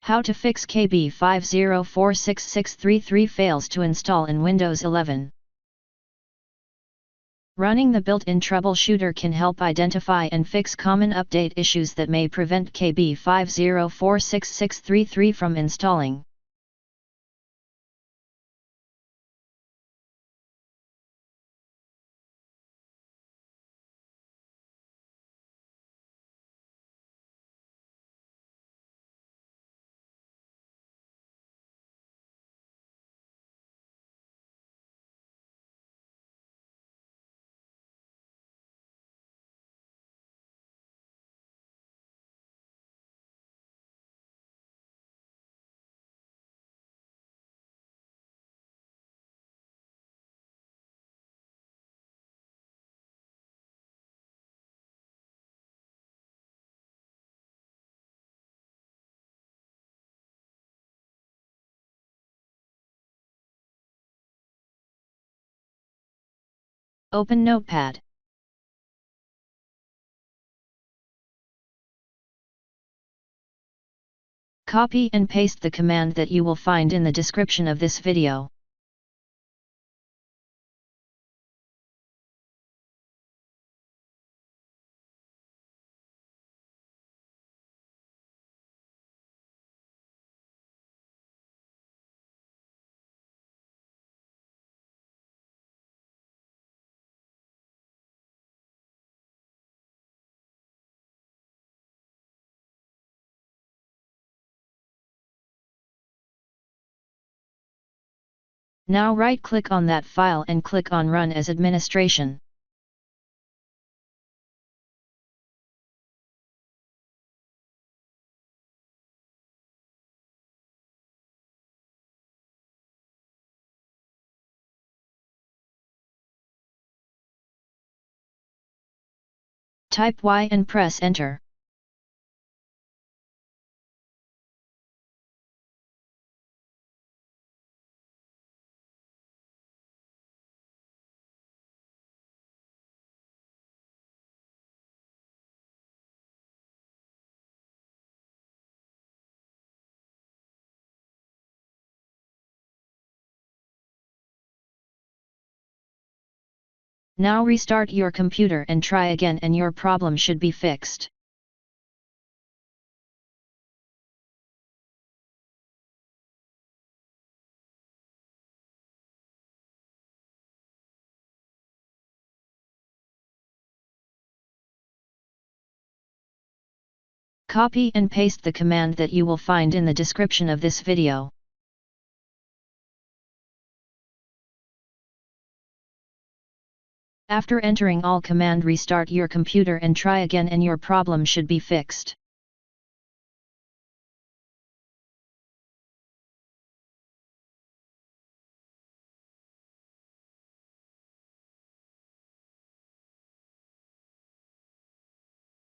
How to fix KB5046633 fails to install in Windows 11. Running the built-in troubleshooter can help identify and fix common update issues that may prevent KB5046633 from installing. Open Notepad. Copy and paste the command that you will find in the description of this video. Now right-click on that file and click on Run as Administration. Type Y and press Enter. Now restart your computer and try again and your problem should be fixed. Copy and paste the command that you will find in the description of this video. After entering all command, restart your computer and try again and your problem should be fixed.